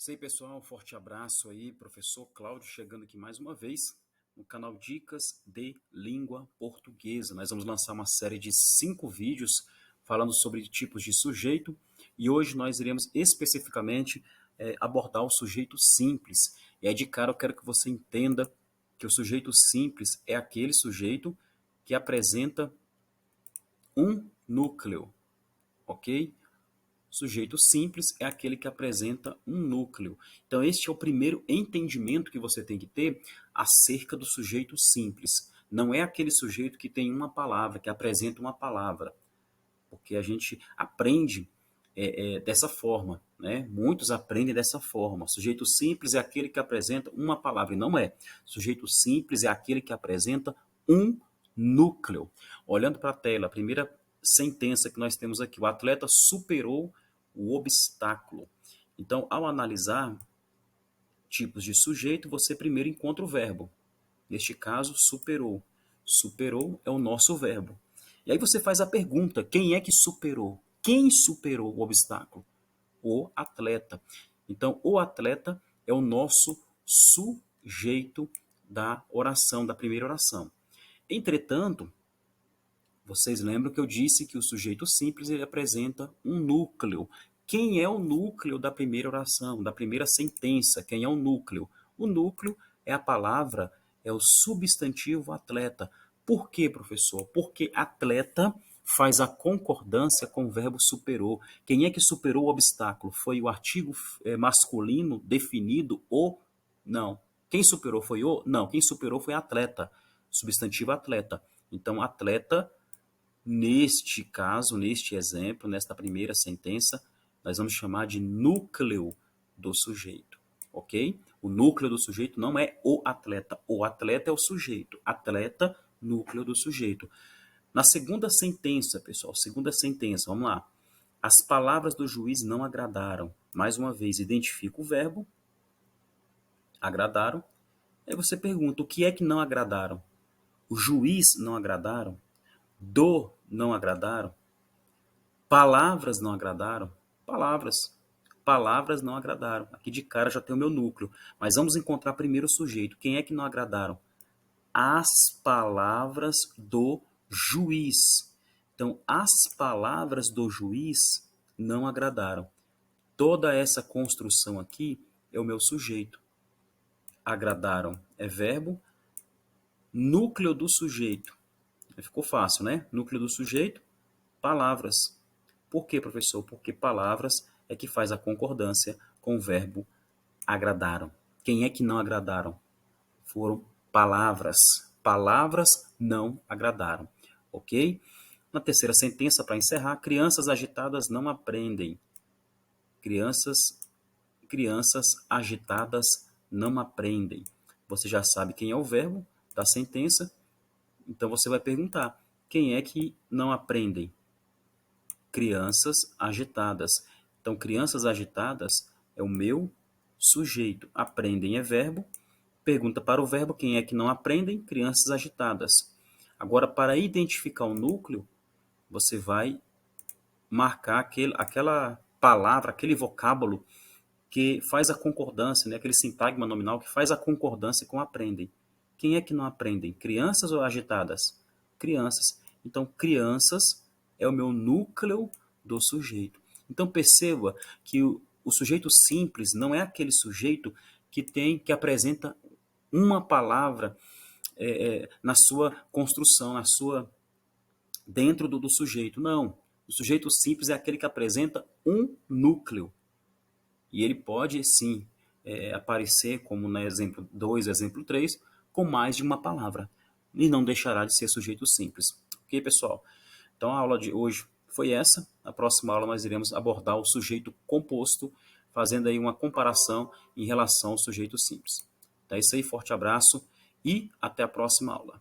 Isso aí, pessoal, forte abraço aí, professor Cláudio chegando aqui mais uma vez no canal Dicas de Língua Portuguesa. Nós vamos lançar uma série de 5 vídeos falando sobre tipos de sujeito e hoje nós iremos especificamente abordar o sujeito simples. E aí de cara eu quero que você entenda que o sujeito simples é aquele sujeito que apresenta um núcleo, ok? Sujeito simples é aquele que apresenta um núcleo. Então, este é o primeiro entendimento que você tem que ter acerca do sujeito simples. Não é aquele sujeito que tem uma palavra, que apresenta uma palavra. Porque a gente aprende dessa forma, né? Muitos aprendem dessa forma. Sujeito simples é aquele que apresenta uma palavra, e não é. Sujeito simples é aquele que apresenta um núcleo. Olhando para a tela, a primeira sentença que nós temos aqui, o atleta superou o obstáculo. Então, ao analisar tipos de sujeito, você primeiro encontra o verbo. Neste caso, superou. Superou é o nosso verbo. E aí você faz a pergunta, quem é que superou? Quem superou o obstáculo? O atleta. Então, o atleta é o nosso sujeito da oração, da primeira oração. Entretanto, vocês lembram que eu disse que o sujeito simples ele apresenta um núcleo. Quem é o núcleo da primeira oração, da primeira sentença? Quem é o núcleo? O núcleo é a palavra, é o substantivo atleta. Por quê, professor? Porque atleta faz a concordância com o verbo superou. Quem é que superou o obstáculo? Foi o artigo masculino definido o? Não. Quem superou foi o? Não. Quem superou foi atleta. Substantivo atleta. Então, atleta, neste caso, neste exemplo, nesta primeira sentença, nós vamos chamar de núcleo do sujeito, ok? O núcleo do sujeito não é o atleta é o sujeito. Atleta, núcleo do sujeito. Na segunda sentença, pessoal, segunda sentença, vamos lá. As palavras do juiz não agradaram. Mais uma vez, identifica o verbo, agradaram. Aí você pergunta, o que é que não agradaram? O juiz não agradaram? Do não agradaram? Palavras não agradaram? Palavras. Palavras não agradaram. Aqui de cara já tem o meu núcleo. Mas vamos encontrar primeiro o sujeito. Quem é que não agradaram? As palavras do juiz. Então, as palavras do juiz não agradaram. Toda essa construção aqui é o meu sujeito. Agradaram é verbo. Núcleo do sujeito. Ficou fácil, né? Núcleo do sujeito, palavras. Por quê, professor? Porque palavras é que faz a concordância com o verbo agradaram. Quem é que não agradaram? Foram palavras. Palavras não agradaram. Ok? Na terceira sentença, para encerrar, crianças agitadas não aprendem. Crianças agitadas não aprendem. Você já sabe quem é o verbo da sentença, então você vai perguntar, quem é que não aprendem? Crianças agitadas. Então, crianças agitadas é o meu sujeito. Aprendem é verbo. Pergunta para o verbo, quem é que não aprendem? Crianças agitadas. Agora, para identificar o núcleo, você vai marcar aquela palavra, aquele vocábulo que faz a concordância, né? Aquele sintagma nominal que faz a concordância com aprendem. Quem é que não aprendem? Crianças ou agitadas? Crianças. Então, crianças é o meu núcleo do sujeito. Então, perceba que o sujeito simples não é aquele sujeito que apresenta uma palavra na sua construção, dentro do sujeito. Não. O sujeito simples é aquele que apresenta um núcleo. E ele pode, sim, aparecer, como no exemplo 2, exemplo 3, com mais de uma palavra. E não deixará de ser sujeito simples. Ok, pessoal? Então, a aula de hoje foi essa. Na próxima aula, nós iremos abordar o sujeito composto, fazendo aí uma comparação em relação ao sujeito simples. Então, é isso aí, forte abraço e até a próxima aula.